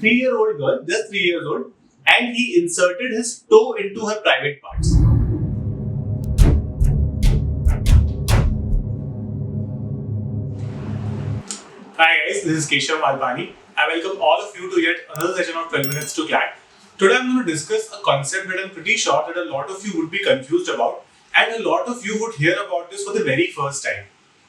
3-year-old girl, just 3 years old, and he inserted his toe into her private parts. Hi guys, this is Keshav Malpani. I welcome all of you to yet another session of 12 Minutes to Clack. Today I'm going to discuss a concept that I'm pretty sure that a lot of you would be confused about, and a lot of you would hear about this for the very first time.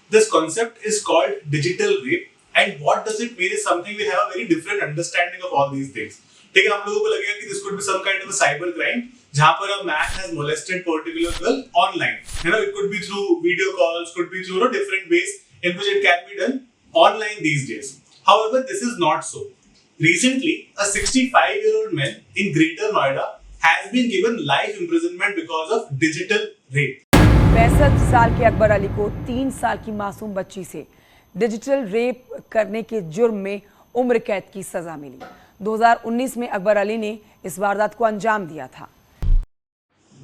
This concept is called digital rape, and what does it mean is something we have a very different understanding of all these things. ठीक है, हम लोगों को लगेगा कि this could be some kind of a cyber crime जहाँ पर a man has molested particular girl online. It could be through video calls, could be through different ways in which it can be done online these days. However, this is not so. Recently, a 65-year-old man in Greater Noida has been given life imprisonment because of digital rape. 65 साल के अकबर अली को 3 साल की मासूम बच्ची से digital rape करने के जुर्म में उम्र कैद की सजा मिली। 2019 में अकबर अली ने इस वारदात को अंजाम दिया था।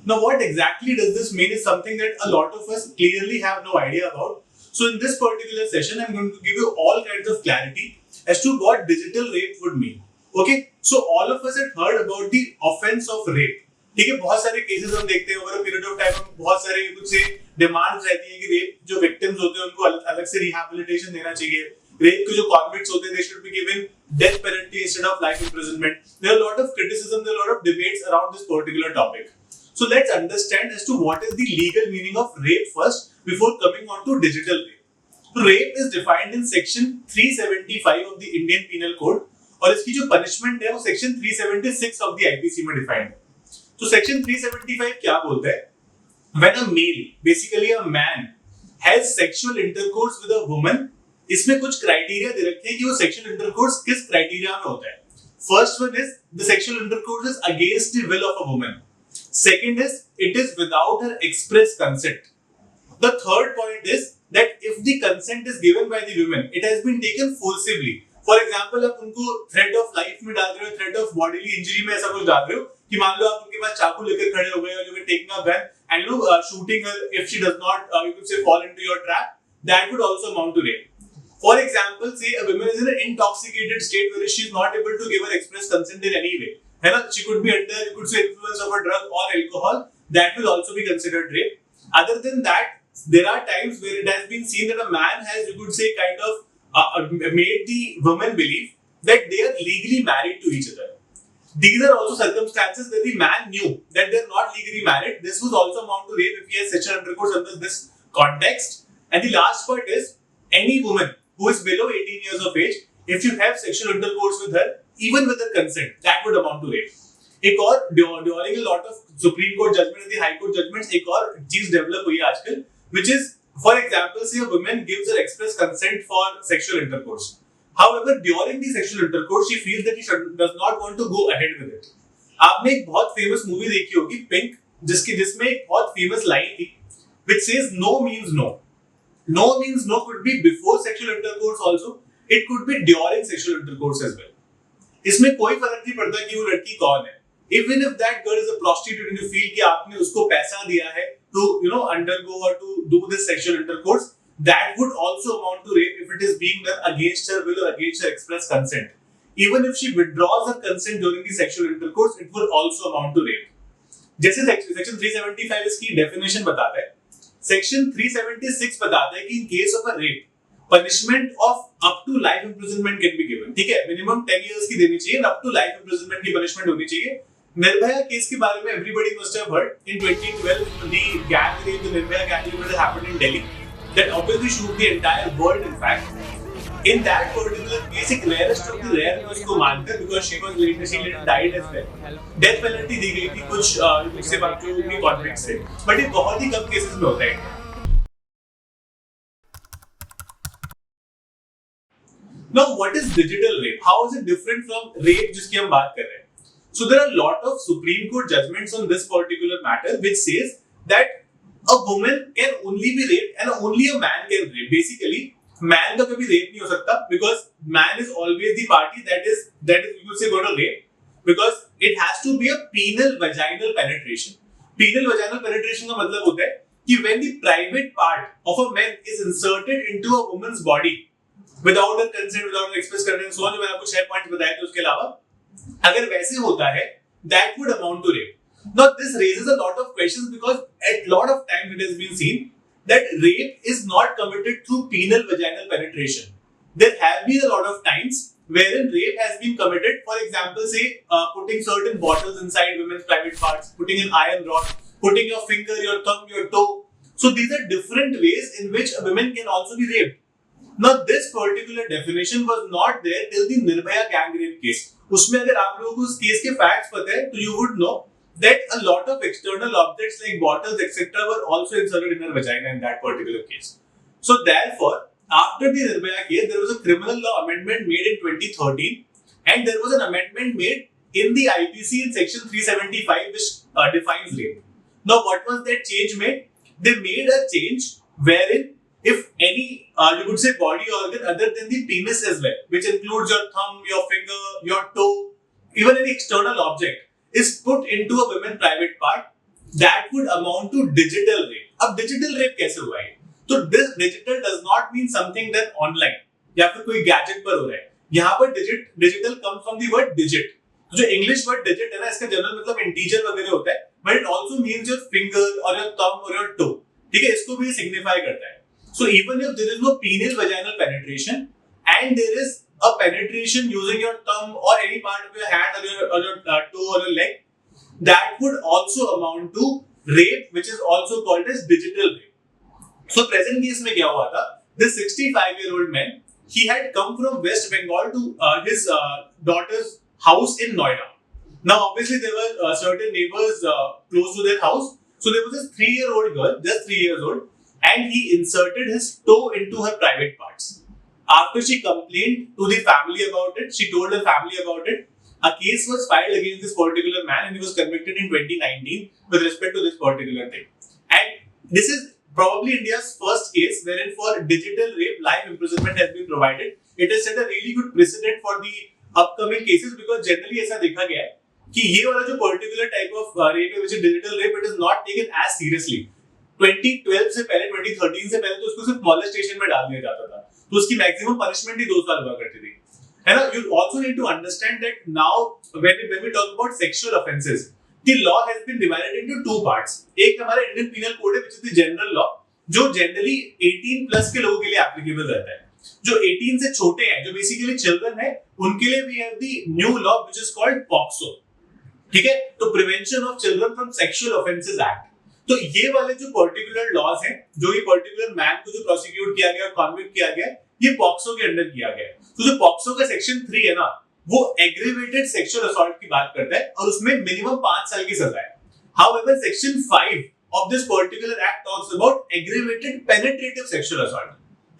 Now, what exactly does this mean is something that a lot of us clearly have no idea about. So, in this particular session, I'm going to give you all kinds of clarity as to what digital rape would mean. Okay? So, all of us had heard about the offense of rape. ठीक है, बहुत सारे cases हम देखते हैं over a period of time, हम बहुत सारे कुछ से डिमांड्स रहती हैं कि रेप जो विक्टिम्स होते हैं उनको अलग से रिहैबिलिटेशन देना चाहिए। रेप के जो कॉन्विक्ट्स होते हैं they should be given death penalty instead of life imprisonment. There are lot of criticism, there are lot of debates around this particular topic. So let's understand as to what is the legal meaning of rape first before coming on to digital rape. So rape is defined in section 375 of the Indian Penal Code और इसकी जो punishment है वो section 376 of the IPC में defined है. तो section 375 क्या बोलता है? When a male, basically a man, has sexual intercourse with a woman, इसमें कुछ criteria दे रखे हैं कि वो sexual intercourse किस criteria में होता है. First one is the sexual intercourse is against the will of a woman. Second is it is without her express consent. The third point is that if the consent is given by the woman, it has been taken forcibly. For example, आप उनको threat of life में डाल रहे हो, threat of bodily injury में ऐसा कुछ डाल रहे हो कि मान लो आप उनके पास चाकू लेकर खड़े हो गए और you were taking a gun and shooting her if she does not you could say fall into your trap, that would also amount to rape. For example, say a woman is in an intoxicated state where she is not able to give her express consent in any way. She could be under, you could say, influence of a drug or alcohol. That will also be considered rape. Other than that, there are times where it has been seen that a man has, you could say, kind of made the woman believe that they are legally married to each other. These are also circumstances where the man knew that they are not legally married. This would also amount to rape if he has sexual intercourse under this context. And the last part is any woman who is below 18 years of age, if you have sexual intercourse with her, even with her consent, that would amount to rape. एक और during a lot of Supreme Court judgment and the High Court judgments, एक और चीज develop हुई है आजकल, which is, for example, say a woman gives her express consent for sexual intercourse. However, during the sexual intercourse, she feels that she does not want to go ahead with it. आपने एक बहुत famous movie देखी होगी, Pink, जिसमें एक बहुत famous line थी, which says no means no. No means no could be before sexual intercourse also. It could be during sexual intercourse as well. इसमें कोई फर्क नहीं पड़ता कि वो लड़की कौन है. Even if that girl is a prostitute and you feel कि आपने उसको पैसा दिया है to undergo or to do this sexual intercourse, that would also amount to rape if it is being done against her will or against her express consent. Even if she withdraws her consent during the sexual intercourse, it would also amount to rape. जैसे section 375 इसकी definition बताता है, section 376 बताता है कि in case of a rape, punishment of up to life imprisonment can be given. ठीक है, minimum 10 years की देनी चाहिए, up to life imprisonment की punishment होनी चाहिए. निर्भया केस के बारे में everybody must have heard. In 2012, the gang rape, the Nirbhaya gang rape that happened in Delhi, that obviously shook the entire world. In fact, in that particular case, एक rarest of the rare में उसको मानकर because she died as well. Death penalty दी गई थी कुछ उससे बाकी के convicts से. But ये बहुत ही कम cases में होता है. Now, what is digital rape? How is it different from rape जिसकी हम बात कर रहे हैं? So there are a lot of Supreme Court judgments on this particular matter, which says that a woman can only be raped and only a man can rape. Basically, man का कभी rape नहीं हो सकता because man is always the party that is you could say going to rape because it has to be a penile vaginal penetration. Penile vaginal penetration का मतलब होता है कि when the private part of a man is inserted into a woman's body, without consent, without express consent, so जो मैंने आपको share points बताए थे उसके अलावा, अगर वैसे होता है that would amount to rape. Now this raises a lot of questions because at lot of times it has been seen that rape is not committed through penile vaginal penetration. There have been a lot of times wherein rape has been committed, for example, say putting certain bottles inside women's private parts, putting an iron rod, putting your finger, your thumb, your toe. So these are different ways in which a woman can also be raped. Now this particular definition was not there till the Nirbhaya gang rape case. उसमें अगर आप लोगों को उस case के facts पता है तो you would know that a lot of external objects like bottles etc. were also inserted in her vagina in that particular case. So therefore, after the Nirbhaya case, there was a criminal law amendment made in 2013, and there was an amendment made in the IPC in section 375 which defines rape. Now, what was that change made? They made a change wherein if any you could say body organ other than the penis as well, which includes your thumb, your finger, your toe, even any external object, is put into a woman's private part, that would amount to digital rape. अब digital rape कैसे हुआ है? तो this digital does not mean something done online या फिर कोई gadget पर हो रहा है. यहाँ पर digital comes from the word digit. जो English word digit है ना, इसका जनरल मतलब integer वगैरह होता है, but it also means your finger or your thumb or your toe. ठीक है, इसको भी signify करता है. So even if there is no penile vaginal penetration and there is a penetration using your thumb or any part of your hand or your toe or your leg, that would also amount to rape, which is also called as digital rape. So present case में क्या हुआ था? This 65-year-old man, he had come from West Bengal to his daughter's house in Noida. Now obviously there were certain neighbors close to their house. So there was this 3-year-old girl, just 3 years old, and he inserted his toe into her private parts. After she complained to the family about it, she told her family about it. A case was filed against this particular man and he was convicted in 2019 with respect to this particular thing. And this is probably India's first case wherein for digital rape, life imprisonment has been provided. It has set a really good precedent for the upcoming cases because generally ऐसा देखा गया है कि ये वाला जो particular type of rape है, which is digital rape, it is not taken as seriously. 2012 से पहले 2013 से पहले तो उसको सिर्फ मॉलेस्टेशन में डाल दिया जाता था, तो उसकी मैक्सिमम पनिशमेंट ही 2 साल हुआ करती थी, है ना. You also need to understand that now when we talk about sexual offences, the law has been divided into 2 parts. एक हमारा इंडियन पीनल कोड है, which is the general law, जो जनरली 18 प्लस के लोगों के लिए एप्लीकेबल रहता है. जो 18 से छोटे हैं, जो बेसिकली चिल्ड्रन है, उनके लिए we have the new law which is called POCSO. ठीक है, तो prevention of children from sexual offences act. तो ये वाले जो पर्टिकुलर लॉज हैं, जो ये पर्टिकुलर मैन को जो प्रोसिक्यूट किया गया, कॉन्विक्ट किया गया, ये पॉक्सो के अंडर किया गया. तो जो पॉक्सो का सेक्शन 3 है ना, वो एग्रीवेटेड सेक्सुअल असॉल्ट की बात करता है और उसमें मिनिमम 5 साल की सजा है. However section 5 of this particular act talks about aggravated penetrative sexual assault.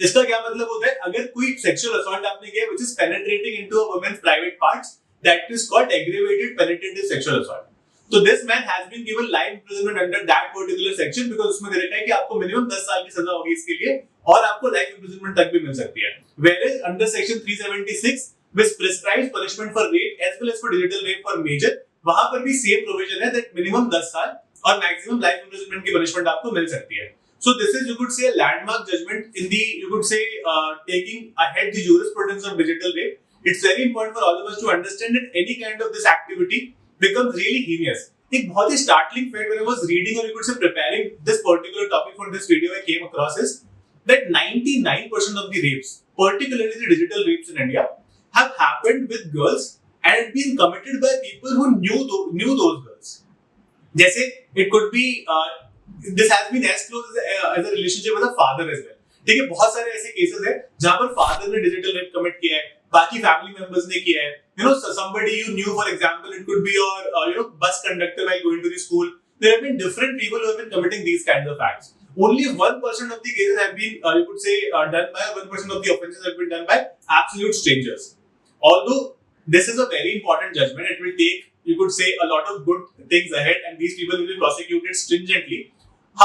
इसका क्या मतलब होता है? अगर कोई सेक्सुअल असॉल्ट आपने किया which is penetrating into a women's private parts, that is called aggravated penetrative sexual assault. So this man has been given life imprisonment under that particular section because उसमें दे रखा है कि आपको मिनिमम 10 साल की सजा होगी इसके लिए और आपको लाइफ imprisonment तक भी मिल सकती है. Whereas under section 376 which prescribes punishment for rape as well as for digital rape for major, वहां पर भी same provision है that minimum 10 साल और maximum life imprisonment की punishment आपको मिल सकती है. So this is, you could say, a landmark judgment in the, you could say, taking ahead the jurisprudence of digital rape. It's very important for all of us to understand that any kind of this activity becomes really heinous. एक बहुत ही startling fact when I was reading or you could say preparing this particular topic for this video I came across is that 99% of the rapes, particularly the digital rapes in India, have happened with girls and been committed by people who knew those girls. जैसे it could be this has been as close as a relationship with a father as well. ठीक है, बहुत सारे ऐसे cases हैं जहां पर father ने डिजिटल रेप कमिट किया है, बाकी फैमिली मेंबर्स ने किया है. You know, so somebody you knew, for example, it could be your bus conductor while going to the school. There have been different people who have been committing these kinds of acts. Only 1% of the cases have been, you could say, done by 1% of the offences have been done by absolute strangers. Although this is a very important judgment, it will take, you could say, a lot of good things ahead, and these people will be prosecuted stringently.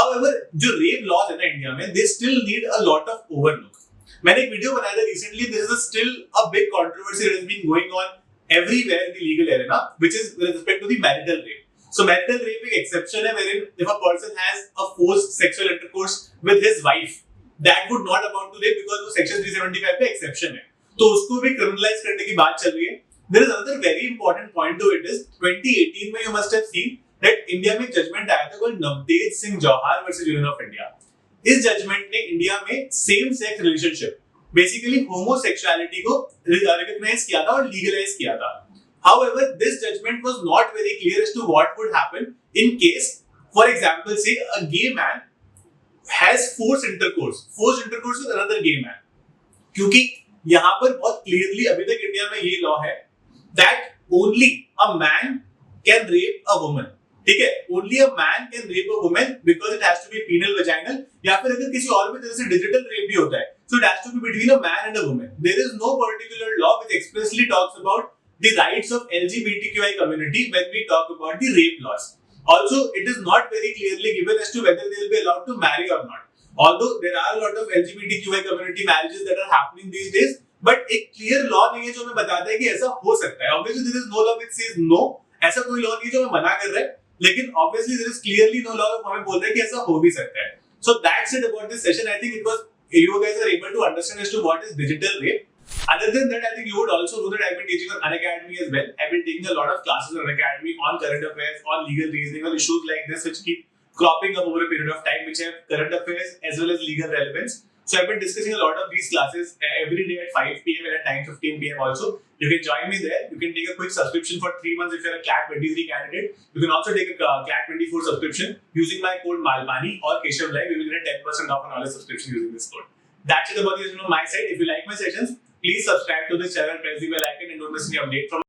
However, जो rape laws है ना India में, they still need a lot of overlook. मैंने एक video बनाया था recently. This is still a big controversy that has been going on everywhere in the legal arena, which is with respect to the marital rape. So marital rape एक exception है wherein if a person has a forced sexual intercourse with his wife, that would not amount to rape because वो section 375 का exception है, तो उसको भी criminalize करने की बात चल रही है. There is another very important point to it is 2018 में you must have seen that India में judgment आया था called Navtej Singh Jauhar versus Union of India. इस जजमेंट ने इंडिया में same sex relationship basically homosexuality को recognise किया था और लीगलाइज किया था. However, this judgment was not very clear as to what would happen in case, for example, say a gay man has forced intercourse with another gay man. क्योंकि यहाँ पर बहुत क्लियरली अभी तक इंडिया में ये लॉ है that only a man can rape a woman. ठीक है, only a man can rape a woman because it has to be penal vaginal, या फिर अगर किसी और भी तरह से डिजिटल रेप भी होता है, so it has to be between a man and a woman. There is no particular law which expressly talks about the rights of LGBTQI community when we talk about the rape laws. Also, it is not very clearly given as to whether they will be allowed to marry or not. Although there are a lot of LGBTQI community marriages that are happening these days, but एक clear law नहीं है जो हमें बताता है कि ऐसा हो सकता है. Obviously, there is no law which says no. ऐसा कोई law नहीं है जो हमें मना कर रहा है. लेकिन obviously there is clearly no law हमें बोल रहा है कि ऐसा हो भी सकता है. So that's it about this session. I think it was you guys are able to understand as to what is digital rape. Other than that, I think you would also know that I've been teaching on Unacademy as well. I've been taking a lot of classes on Unacademy on current affairs, on legal reasoning, on issues like this which keep cropping up over a period of time, which have current affairs as well as legal relevance. So I've been discussing a lot of these classes every day at 5 p.m. and at 9:15 p.m. also. You can join me there. You can take a quick subscription for 3 months if you're a CLAT 23 candidate. You can also take a CLAT 24 subscription using my code Malpani or Keshav Live. You will get a 10% off on all the subscription using this code. That's it about the session on my side. If you like my sessions, please subscribe to this channel, press the bell icon, and don't miss any update from